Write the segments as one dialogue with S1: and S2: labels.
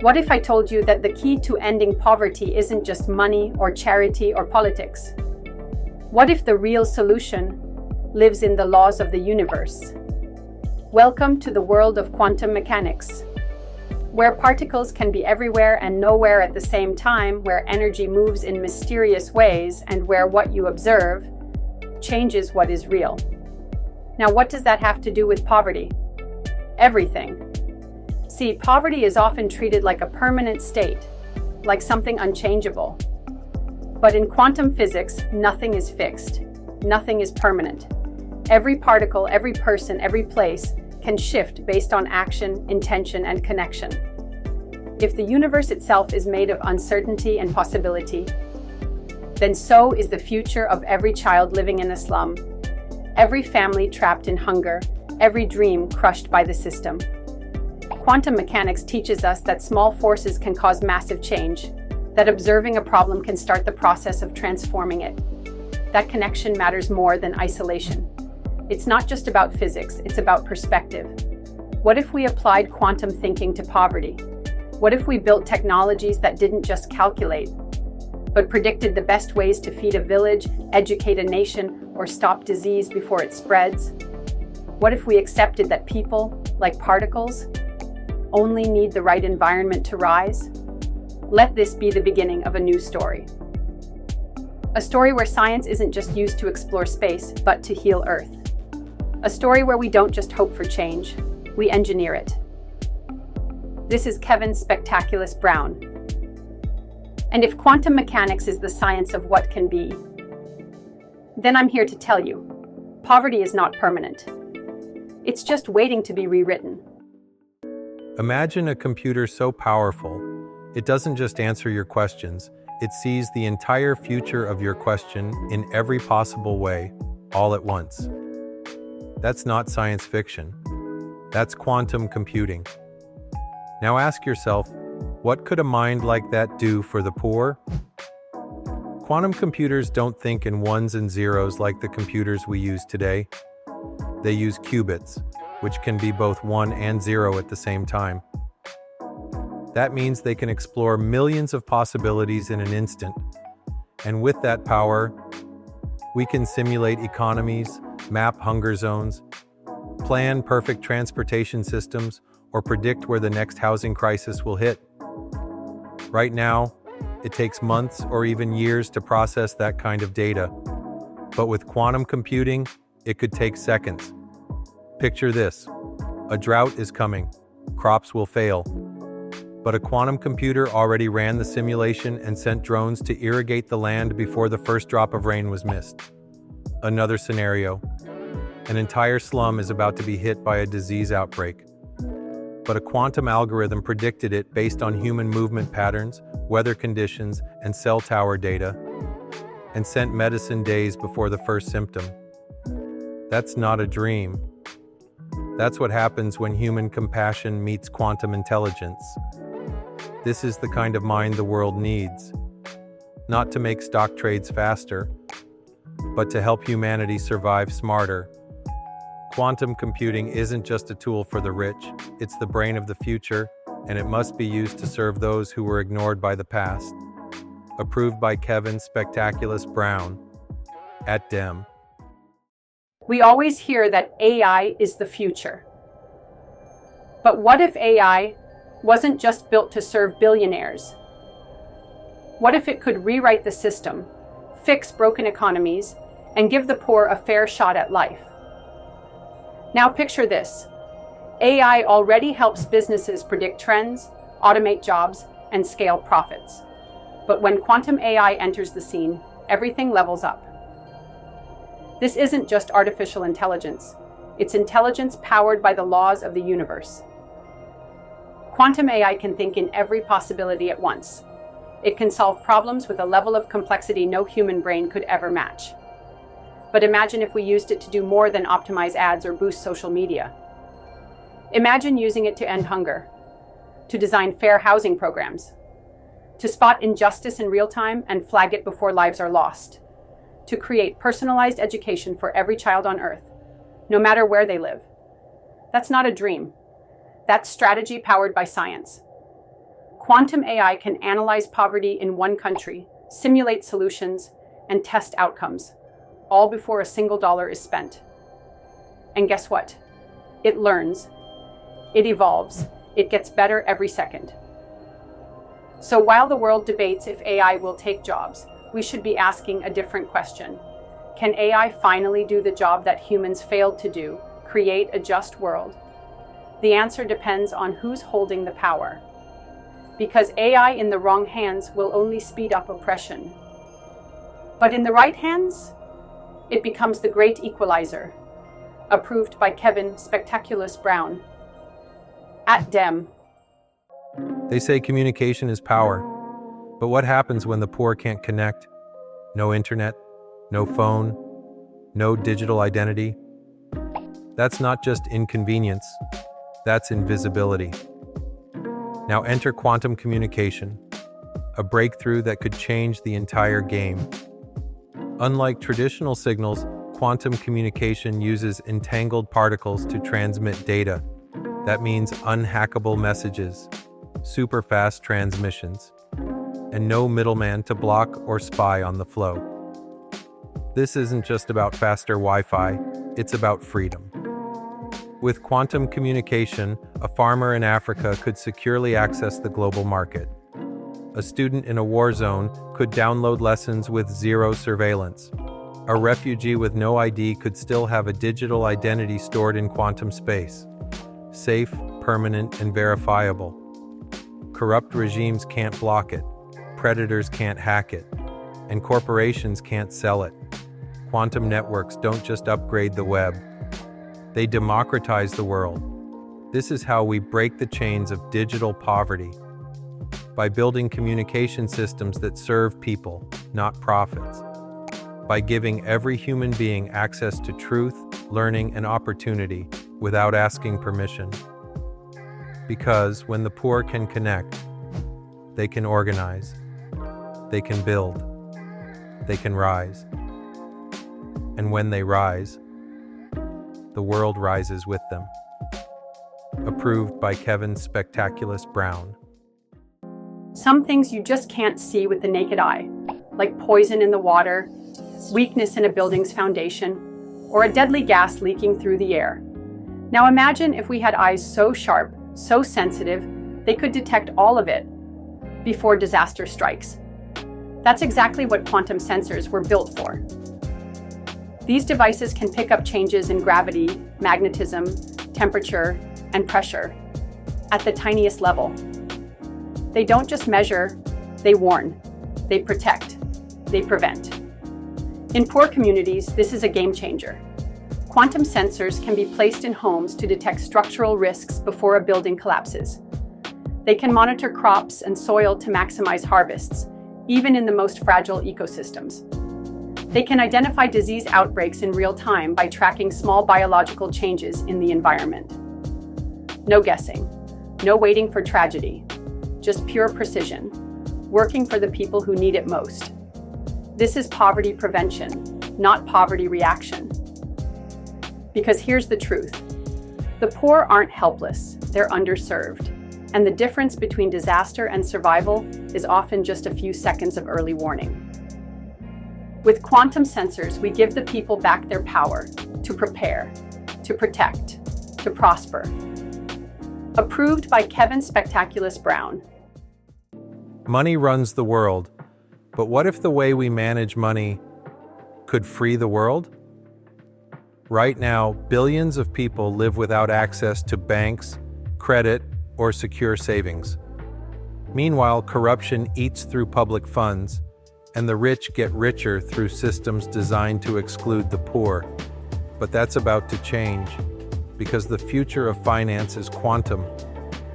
S1: What if I told you that the key to ending poverty isn't just money or charity or politics? What if the real solution lives in the laws of the universe? Welcome to the world of quantum mechanics, where particles can be everywhere and nowhere at the same time, where energy moves in mysterious ways, and where what you observe changes what is real. Now, what does that have to do with poverty? Everything. See, poverty is often treated like a permanent state, like something unchangeable. But in quantum physics, nothing is fixed. Nothing is permanent. Every particle, every person, every place can shift based on action, intention, and connection. If the universe itself is made of uncertainty and possibility, then so is the future of every child living in a slum, every family trapped in hunger, every dream crushed by the system. Quantum mechanics teaches us that small forces can cause massive change, that observing a problem can start the process of transforming it. That connection matters more than isolation. It's not just about physics, it's about perspective. What if we applied quantum thinking to poverty? What if we built technologies that didn't just calculate, but predicted the best ways to feed a village, educate a nation, or stop disease before it spreads? What if we accepted that people, like particles, only need the right environment to rise? Let this be the beginning of a new story. A story where science isn't just used to explore space, but to heal Earth. A story where we don't just hope for change, we engineer it. This is Kevin Spectaculous Brown. And if quantum mechanics is the science of what can be, then I'm here to tell you, poverty is not permanent. It's just waiting to be rewritten.
S2: Imagine a computer so powerful, it doesn't just answer your questions, it sees the entire future of your question in every possible way, all at once. That's not science fiction. That's quantum computing. Now ask yourself, what could a mind like that do for the poor? Quantum computers don't think in ones and zeros like the computers we use today. They use qubits, which can be both 1 and 0 at the same time. That means they can explore millions of possibilities in an instant. And with that power, we can simulate economies, map hunger zones, plan perfect transportation systems, or predict where the next housing crisis will hit. Right now, it takes months or even years to process that kind of data. But with quantum computing, it could take seconds. Picture this. A drought is coming. Crops will fail. But a quantum computer already ran the simulation and sent drones to irrigate the land before the first drop of rain was missed. Another scenario. An entire slum is about to be hit by a disease outbreak. But a quantum algorithm predicted it based on human movement patterns, weather conditions, and cell tower data, and sent medicine days before the first symptom. That's not a dream. That's what happens when human compassion meets quantum intelligence. This is the kind of mind the world needs. Not to make stock trades faster, but to help humanity survive smarter. Quantum computing isn't just a tool for the rich, it's the brain of the future, and it must be used to serve those who were ignored by the past. Approved by Kevin Spectaculous Brown, at Dem.
S1: We always hear that AI is the future. But what if AI wasn't just built to serve billionaires? What if it could rewrite the system, fix broken economies, and give the poor a fair shot at life? Now picture this. AI already helps businesses predict trends, automate jobs, and scale profits. But when quantum AI enters the scene, everything levels up. This isn't just artificial intelligence. It's intelligence powered by the laws of the universe. Quantum AI can think in every possibility at once. It can solve problems with a level of complexity no human brain could ever match. But imagine if we used it to do more than optimize ads or boost social media. Imagine using it to end hunger, to design fair housing programs, to spot injustice in real time and flag it before lives are lost, to create personalized education for every child on Earth, no matter where they live. That's not a dream. That's strategy powered by science. Quantum AI can analyze poverty in one country, simulate solutions, and test outcomes, all before a single dollar is spent. And guess what? It learns, it evolves, it gets better every second. So while the world debates if AI will take jobs, we should be asking a different question. Can AI finally do the job that humans failed to do, create a just world? The answer depends on who's holding the power. Because AI in the wrong hands will only speed up oppression. But in the right hands, it becomes the great equalizer, approved by Kevin Spectaculous Brown. At Dem.
S2: They say communication is power. But what happens when the poor can't connect? No internet, no phone, no digital identity? That's not just inconvenience, that's invisibility. Now enter quantum communication, a breakthrough that could change the entire game. Unlike traditional signals, quantum communication uses entangled particles to transmit data. That means unhackable messages, super fast transmissions, and no middleman to block or spy on the flow. This isn't just about faster Wi-Fi, it's about freedom. With quantum communication, a farmer in Africa could securely access the global market. A student in a war zone could download lessons with zero surveillance. A refugee with no ID could still have a digital identity stored in quantum space. Safe, permanent, and verifiable. Corrupt regimes can't block it. Predators can't hack it. And corporations can't sell it. Quantum networks don't just upgrade the web. They democratize the world. This is how we break the chains of digital poverty. By building communication systems that serve people, not profits. By giving every human being access to truth, learning, and opportunity without asking permission. Because when the poor can connect, they can organize, they can build, they can rise. And when they rise, the world rises with them. Approved by Kevin Spectaculous Brown.
S1: Some things you just can't see with the naked eye, like poison in the water, weakness in a building's foundation, or a deadly gas leaking through the air. Now imagine if we had eyes so sharp, so sensitive, they could detect all of it before disaster strikes. That's exactly what quantum sensors were built for. These devices can pick up changes in gravity, magnetism, temperature, and pressure at the tiniest level. They don't just measure, they warn, they protect, they prevent. In poor communities, this is a game changer. Quantum sensors can be placed in homes to detect structural risks before a building collapses. They can monitor crops and soil to maximize harvests, even in the most fragile ecosystems. They can identify disease outbreaks in real time by tracking small biological changes in the environment. No guessing, no waiting for tragedy, just pure precision, working for the people who need it most. This is poverty prevention, not poverty reaction. Because here's the truth. The poor aren't helpless, they're underserved. And the difference between disaster and survival is often just a few seconds of early warning. With quantum sensors, we give the people back their power to prepare, to protect, to prosper. Approved by Kevin Spectaculous Brown.
S2: Money runs the world, but what if the way we manage money could free the world? Right now, billions of people live without access to banks, credit, or secure savings. Meanwhile, corruption eats through public funds, and the rich get richer through systems designed to exclude the poor. But that's about to change, because the future of finance is quantum.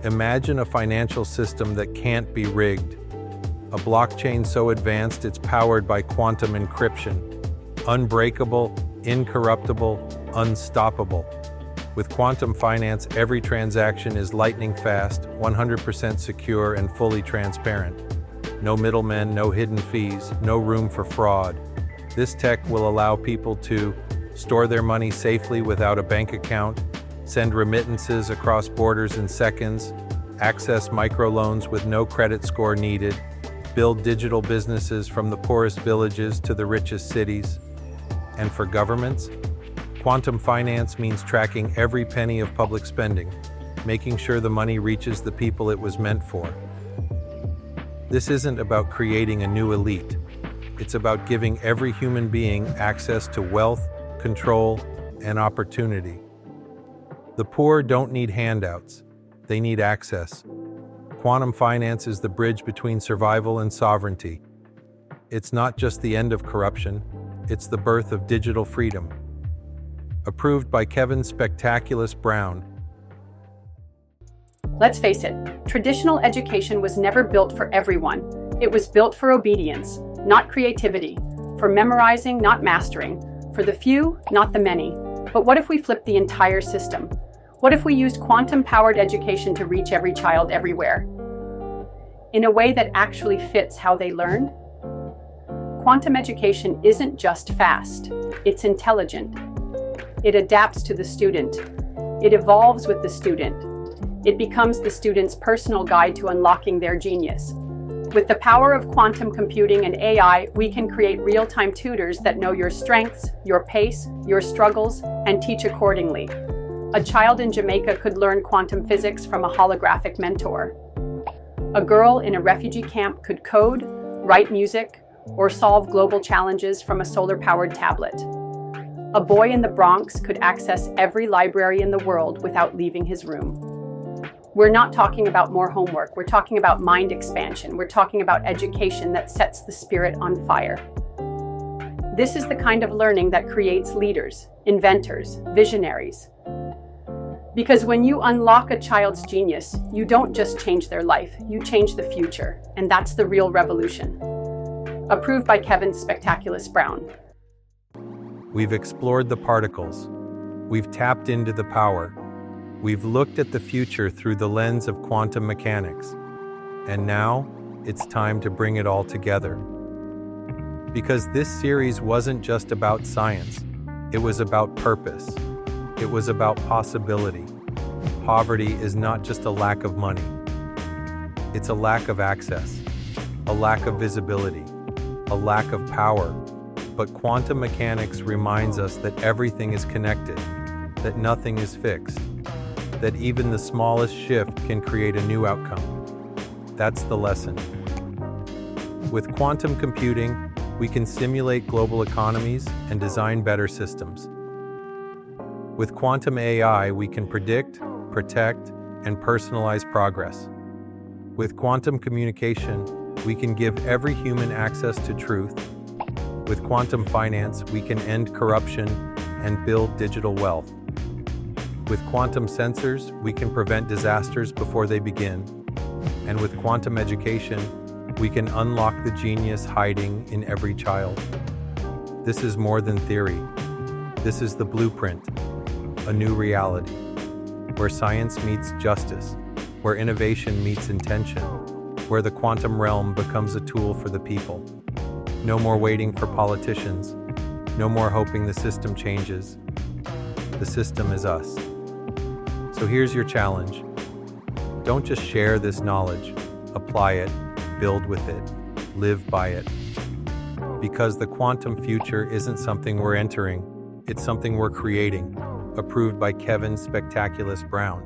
S2: Imagine a financial system that can't be rigged. A blockchain so advanced it's powered by quantum encryption. Unbreakable, incorruptible, unstoppable. With quantum finance, every transaction is lightning fast, 100% secure, and fully transparent. No middlemen, no hidden fees, no room for fraud. This tech will allow people to store their money safely without a bank account, send remittances across borders in seconds, access microloans with no credit score needed, build digital businesses from the poorest villages to the richest cities. And for governments, quantum finance means tracking every penny of public spending, making sure the money reaches the people it was meant for. This isn't about creating a new elite. It's about giving every human being access to wealth, control, and opportunity. The poor don't need handouts. They need access. Quantum finance is the bridge between survival and sovereignty. It's not just the end of corruption, it's the birth of digital freedom. Approved by Kevin Spectaculous Brown.
S1: Let's face it, traditional education was never built for everyone. It was built for obedience, not creativity, for memorizing, not mastering, for the few, not the many. But what if we flipped the entire system? What if we used quantum-powered education to reach every child everywhere? In a way that actually fits how they learn? Quantum education isn't just fast, it's intelligent. It adapts to the student. It evolves with the student. It becomes the student's personal guide to unlocking their genius. With the power of quantum computing and AI, we can create real-time tutors that know your strengths, your pace, your struggles, and teach accordingly. A child in Jamaica could learn quantum physics from a holographic mentor. A girl in a refugee camp could code, write music, or solve global challenges from a solar-powered tablet. A boy in the Bronx could access every library in the world without leaving his room. We're not talking about more homework. We're talking about mind expansion. We're talking about education that sets the spirit on fire. This is the kind of learning that creates leaders, inventors, visionaries. Because when you unlock a child's genius, you don't just change their life, you change the future. And that's the real revolution. Approved by Kevin Spectaculous Brown.
S2: We've explored the particles. We've tapped into the power. We've looked at the future through the lens of quantum mechanics. And now, it's time to bring it all together. Because this series wasn't just about science. It was about purpose. It was about possibility. Poverty is not just a lack of money. It's a lack of access, a lack of visibility, a lack of power. But quantum mechanics reminds us that everything is connected, that nothing is fixed, that even the smallest shift can create a new outcome. That's the lesson. With quantum computing, we can simulate global economies and design better systems. With quantum AI, we can predict, protect, and personalize progress. With quantum communication, we can give every human access to truth. With quantum finance, we can end corruption and build digital wealth. With quantum sensors, we can prevent disasters before they begin. And with quantum education, we can unlock the genius hiding in every child. This is more than theory. This is the blueprint, a new reality, where science meets justice, where innovation meets intention, where the quantum realm becomes a tool for the people. No more waiting for politicians. No more hoping the system changes. The system is us. So here's your challenge. Don't just share this knowledge. Apply it, build with it, live by it. Because the quantum future isn't something we're entering, it's something we're creating. Approved by Kevin Spectaculous Brown.